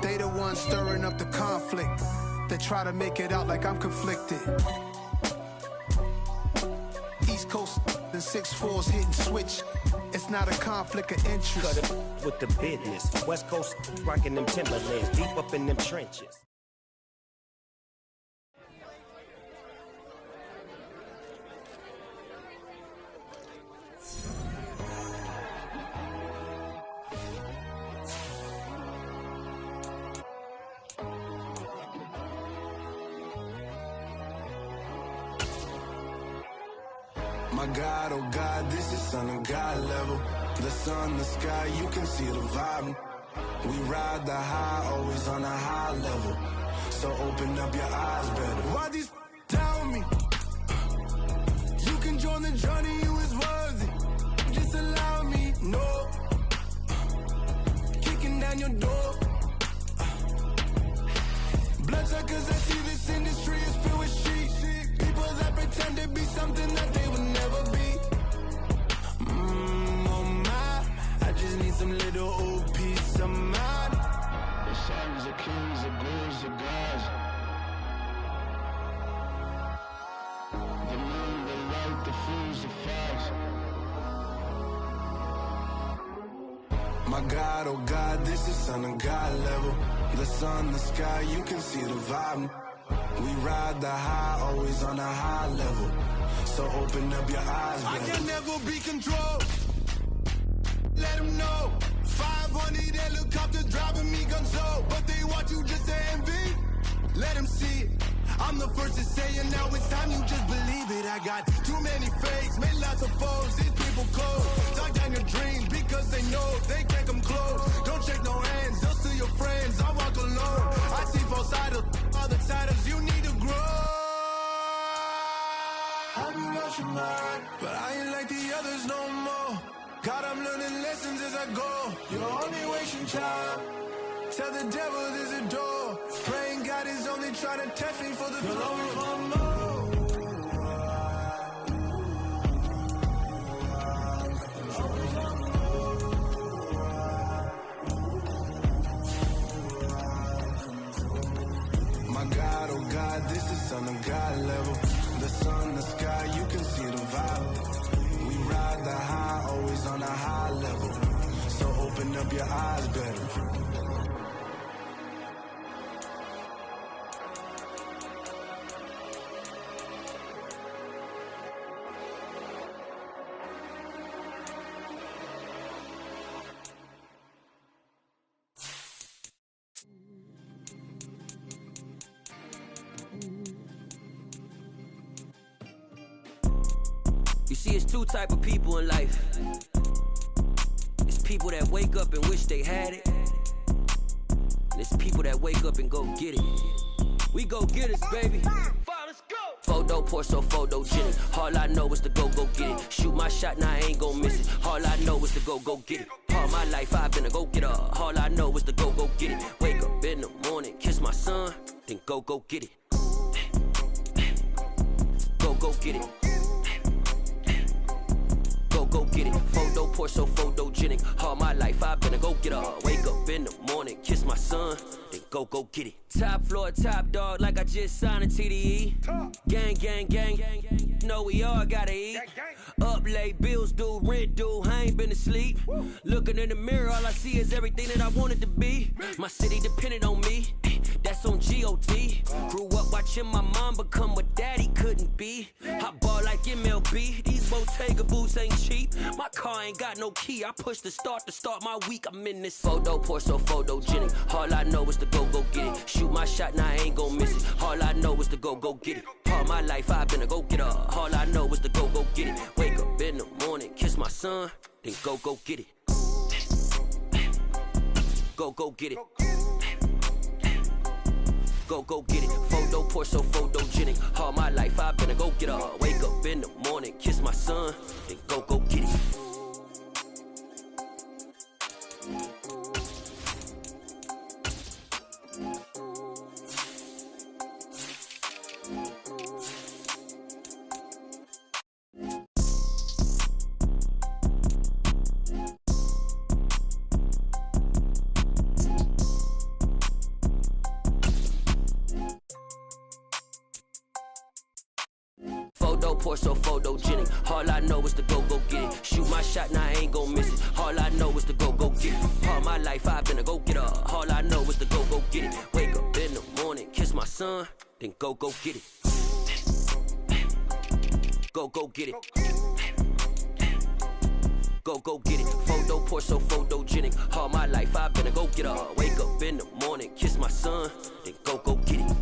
They the ones stirring up the conflict. They try to make it out like I'm conflicted. East Coast and 6'4's hitting switch. It's not a conflict of interest. Cut it with the business. West Coast rocking them Timberlands, deep up in them trenches. My God, oh God, this is Son of God level. The sun, the sky, you can see the vibe. We ride the high, always on a high level. So open up your eyes better. Why these tell me? You can join the journey, you is worthy. Just allow me, no. Kicking down your door. Bloodsuckers, I see this industry is filled with sheep. People that pretend to be something that they will never be. Oh my, I just need some little old peace of mind. The sons of kings, the ghouls, the gods. The moon, the light, the fools, the facts. My God, oh God, this is Son of God level. The sun, the sky, you can see the vibe. We ride the high, always on a high level. So open up your eyes, baby. I can never be controlled. Let them know. 500 helicopters driving me gonzo. But they want you just to envy. Let them see it. I'm the first to say it, now it's time you just believe it. I got too many fakes, made lots of foes. These people cold. Talk down your dreams because they know they can't come close. Don't shake no hands, just to your friends. I walk alone. I see both sides of other titles. You need to grow. I've been watching mine, but I ain't like the others no more. God, I'm learning lessons as I go. You're only wasting time. Tell the devil there's a door. Praying God is only trying to test me for the throne. My God, oh God, this is Son of God level. The sun, the sky, you can see the vibe. We ride the high, always on a high level. So open up your eyes better. You see, it's two type of people in life. It's people that wake up and wish they had it. And it's people that wake up and go get it. We go get it, baby. Let's go. Photo, Porso, photogenic. All I know is to go get it. Shoot my shot, now I ain't gon' miss it. All I know is to go get it. All my life I've been a go-getter. All I know is to go get it. Wake up in the morning, kiss my son, then go get it. Go get it. Go get it. Photo poor, so photogenic. All my life I've been a go-getter. Wake up in the morning, kiss my son, then go get it. Top floor, top dog, like I just signed a TDE. Gang, gang, gang, gang. Know we all gotta eat. Up late, bills due, rent due, I ain't been asleep. Looking in the mirror, all I see is everything that I wanted to be. My city depended on me, that's on G.O.D. Grew up watching my mom become what daddy couldn't be. I ball like MLB, these Bottega boots ain't cheap. My car ain't got no key, I push the start to start my week. I'm in this photo poor, so photogenic. All I know is to go get it. Shoot my shot, now I ain't gon' miss it. All I know is to go get it. All my life I've been a go-getter. All I know is to go get it. Wake up in the morning, kiss my son, then go get it. Go get it. Go get it. Photo poor, so photogenic. All my life I've been a go-getter. Wake up in the morning, kiss my son, then go get it. Photo poor, so photogenic. All I know is to go get it. Shoot my shot, now I ain't gon' miss it. All I know is to go get it. All my life I've been a go-getter. All I know is to go get it. Wake up in the morning, kiss my son, then go get it. Go get it. Go get it. Photo poor, so photogenic. All my life I've been a go-getter. Wake up in the morning, kiss my son, then go get it.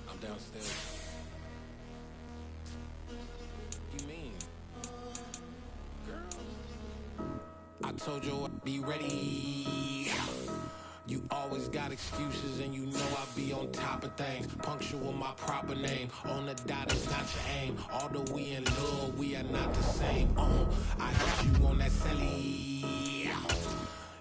I'm downstairs. What you mean? Girl, I told you I'd be ready. You always got excuses and you know I be on top of things. Punctual my proper name. On the dot is not your aim. Although we in love, we are not the same. I hit you on that celly.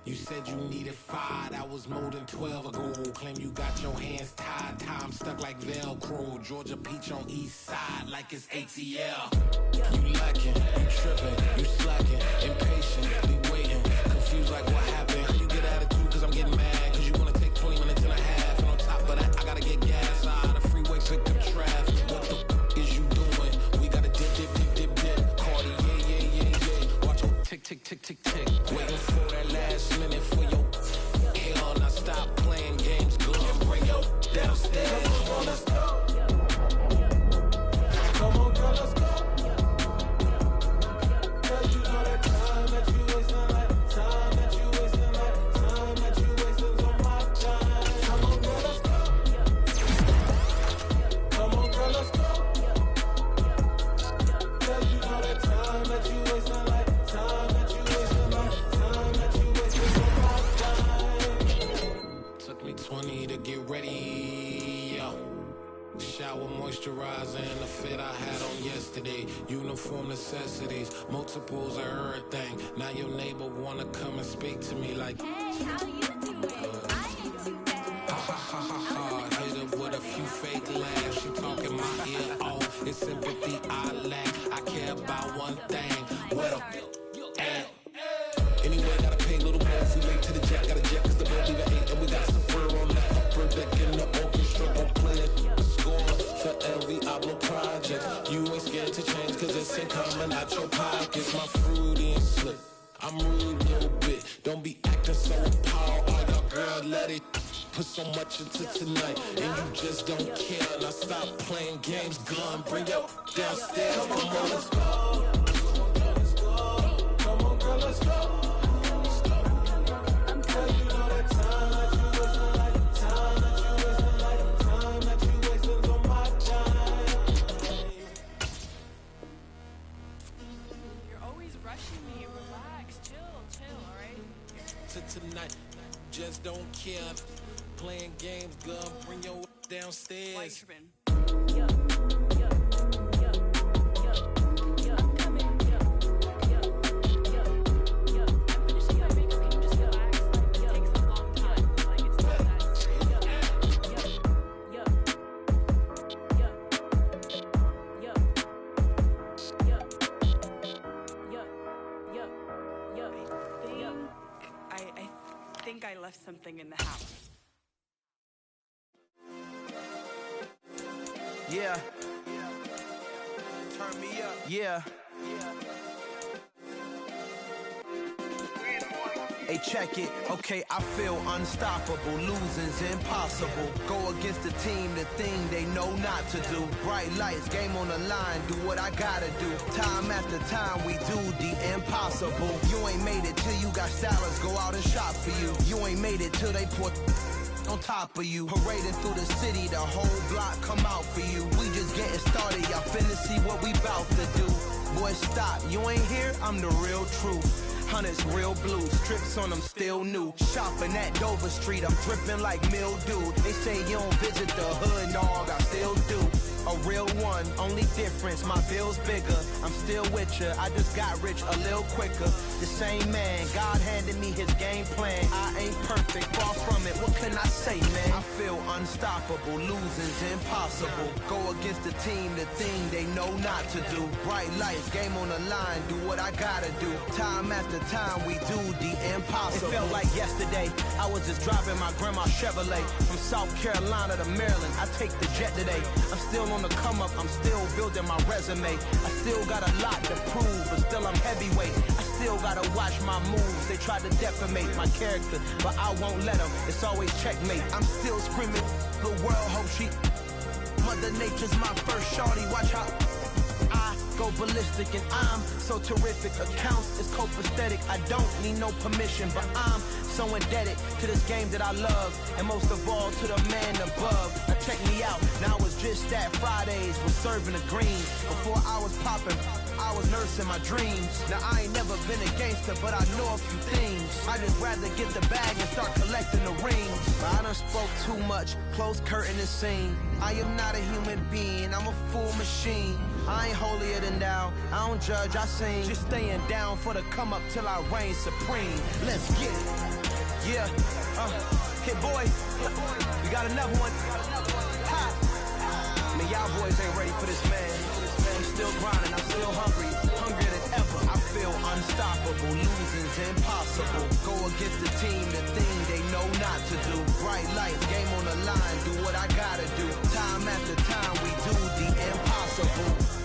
You said you needed 5, that was more than 12 ago. Claim you got your hands tied, time stuck like Velcro. Georgia Peach on east side like it's ATL. You lacking, you tripping, you slacking, impatient, waiting, confused like what happened. You get attitude cause I'm getting mad, cause you wanna take 20 minutes and a half. And on top of that, I gotta get gas out of the freeway, pick up traffic. What the is you doing? We gotta dip. Cardi, yeah. Watch your tick, tick, tick, tick, tick. Waiting for that last minute for your hell. Now stop playing games, go and bring your downstairs. Come on, let's go. Come on, girl, let's go. Girl, you know that time that you wasting, like time that you wasting, like time that you wasting on my time. Come on, girl, let's go. Come on, girl, let's go. Girl, you know that time that you wasting, like time that you wasting, like time that you wasting on my time. Took me 20 to get ready, yo. Shower, moisturizer, and the fit I had on yesterday. Uniform necessities, multiples of everything. Now your neighbor wanna come and speak to me like, hey, how you doing? I ain't too bad. ha. Hit her with a few fake laughs. She talking my ear off. It's sympathy I lack. I care about one thing. What up? Anyway, gotta pay a little more. If we late to the jet, got a jet cause the boat leave at 8. And we got some fur on the upper deck in the orchestra. Don't play a score for every album project. You ain't scared to change cause it's ain't coming out your pockets. My fruity and slick. I'm rude a little bit. Don't be acting so appalled. Oh, your girl, let it put so much into tonight. And you just don't care. Now stop playing games. Gun, bring your downstairs. Come on, let's go. Come on, girl, let's go. Tonight, just don't care. Playing games, girl, bring your downstairs. I think I left something in the house. Yeah. Turn me up. Yeah. Hey, check it. Okay, I feel unstoppable. Losing's impossible. Go against the team, the thing they know not to do. Bright lights, game on the line, do what I gotta do. Time after time, we do the impossible. You ain't made it till you got salads, go out and shop for you. You ain't made it till they put on top of you. Parading through the city, the whole block come out for you. We just getting started, y'all finna see what we bout to do. Boy, stop, you ain't here, I'm the real truth. Hunters, real blue, strips on them still new. Shopping at Dover Street, I'm dripping like mildew. They say you don't visit the hood, dog, I still do. A real one, only difference, my bill's bigger. I'm still with ya, I just got rich a little quicker. The same man, God handed me his game plan. I ain't perfect, far from it, what can I say, man? I feel unstoppable, losing's impossible. Go against the team, the thing they know not to do. Bright lights, game on the line, do what I gotta do. Time after time, we do the impossible. It felt like yesterday, I was just driving my grandma's Chevrolet. From South Carolina to Maryland, I take the jet today. I'm still on the come up, I'm still building my resume. I still got a lot to prove, but still I'm heavyweight. I still gotta watch my moves. They try to defamate my character, but I won't let them. It's always checkmate. I'm still screaming, the world hope she. Mother Nature's my first shorty, watch how I go ballistic and I'm so terrific. Accounts is copacetic, I don't need no permission, but I'm so indebted to this game that I love, and most of all to the man above. Now check me out, now it's just that Fridays was serving the green. Before I was popping, I was nursing my dreams. Now I ain't never been a gangster, but I know a few things. I just rather get the bag and start collecting the rings. But I done spoke too much, close curtain and scene. I am not a human being, I'm a full machine. I ain't holier than thou, I don't judge, I sing. Just staying down for the come up till I reign supreme. Let's get it. Yeah, hit boy, we got another one. Ha! Man, y'all boys ain't ready for this, man. I'm still grinding, I'm still hungry, hungrier than ever. I feel unstoppable, losing's impossible. Go against the team, the thing they know not to do. Bright lights, game on the line, do what I gotta do. Time after time, we do the impossible.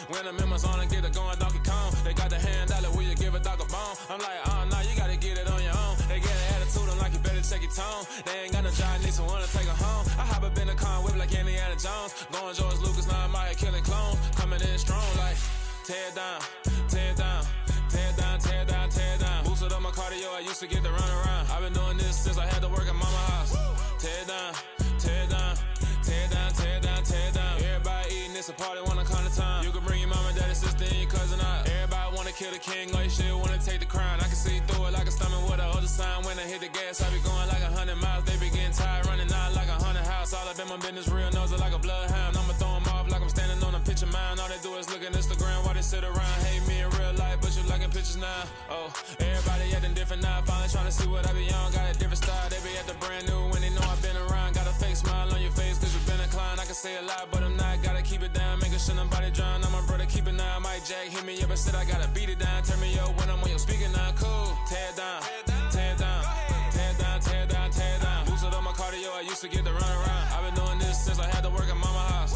When I'm in my zone and get it going Donkey Kong. They got the hand dollar, will you give a dog a bone? I'm like, oh no, you gotta get it on your own. They get an attitude, I'm like, you better check your tone. They ain't got no job, need someone to take her home. I hop up in the car, whip like Indiana Jones. Going George Lucas, now I'm out here killing clones. Coming in strong like, tear down, tear down, tear down, tear down, tear down. Boosted up my cardio, I used to get to run around. I've been doing this since I had to work at mama house. Tear down, tear down, tear down, tear down, tear down. Everybody eating, it's a party, wanna come to time. You can bring your mama, daddy, sister, and your cousin out. Everybody wanna kill the king, like shit, wanna take the crown. I can see through it like a stomach with a other sign. When I hit the gas, I be going like 100 miles. They be getting tired, running out like 100 house. All up in my business, real nose like a bloodhound. I'ma throw them off like I'm standing on a picture mound. All they do is look at Instagram while they sit around. Hate me in real life, but you liking pictures now. Oh, everybody acting different now. Finally trying to see what I be on. Got a different style, they be at the brand new when they know I've been around. Got a fake smile on your face cause you've been inclined. I can say a lot, but I'm not. Gotta keep it down, making sure nobody drown. I'm my brother, keep it now. Mike Jack hit me up and said I gotta beat it down. Turn me up when I'm on your speaker now. Cool, tear down, tear down, tear down, tear down, tear down. Boosted up my cardio, I used to get to run around. I've been doing this since I had to work at mama house.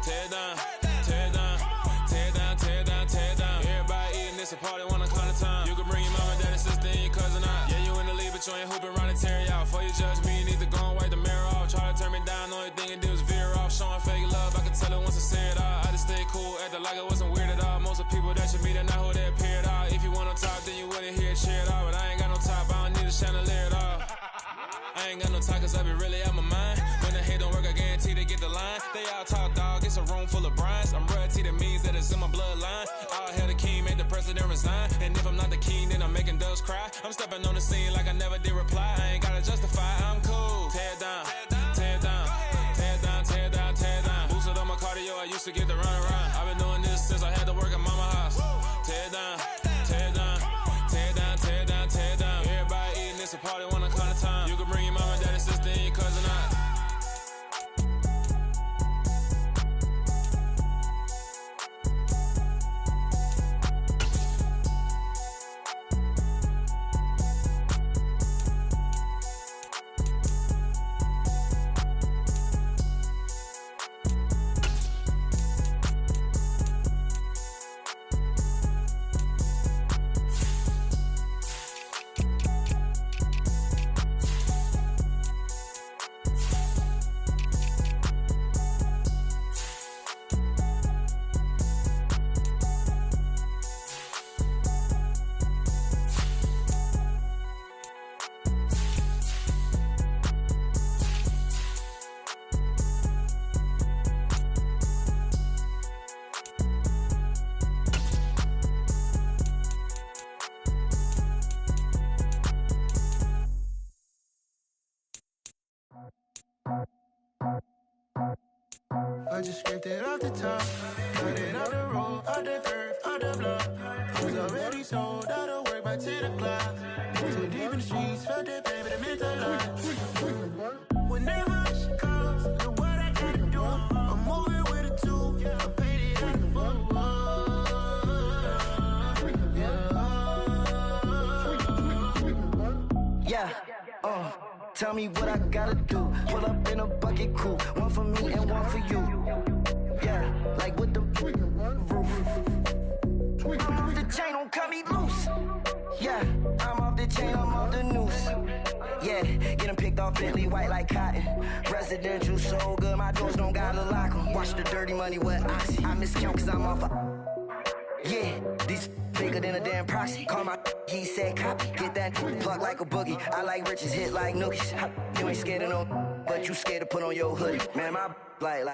Tear down, tear down, tear down, tear down, tear down. Everybody eating, it's a party, wanna come to time. You can bring your mama, daddy, sister, and your cousin out. Yeah, you in the league. of people that you meet and not who they appear at all. If you want on top, then you wouldn't hear it cheer at all. But I ain't got no top, I don't need a chandelier at all. I ain't got no talk, cause I be really out my mind. When the hate don't work, I guarantee they get the line. They all talk, dog, it's a room full of brines. I'm royalty, that means that it's in my bloodline. All hail the king, make the president resign. And if I'm not the king, then I'm making doves cry. I'm stepping on the scene like I never did reply. I ain't gotta justify, I'm cool. Tear down, tear down, tear down, tear down, tear down. Boosted on my cardio, I used to get the run around. I've been doing this since I had to work at mama house. Tear down, tear down, tear down, tear down, tear down. Everybody eating, it's a party when I count of time. You can bring your mama, daddy, sister, and your cousin out. I just scraped it off the top, cut it off the road, off the curve, off the block. Was already sold, out of work by 10 o'clock. Too deep in the streets, felt that pain, but it meant a lot. Whenever she calls, do what I gotta do. I'm moving with a two, I'm painted out the tell me what I gotta do. Pull up in a bucket crew, one for me and one for you. Yeah, like with the roof. I'm off the chain, don't cut me loose. Yeah, I'm off the chain, I'm off the noose. Yeah, getting picked off Bentley, white like cotton. Residential so good, my doors don't gotta lock 'em. Watch the dirty money with Oxy. I miscount cause I'm off yeah, these bigger than a damn proxy. Call my he said copy. Get that plug like a boogie. I like riches, hit like nookies. You ain't scared of no, but you scared to put on your hoodie. Man, my like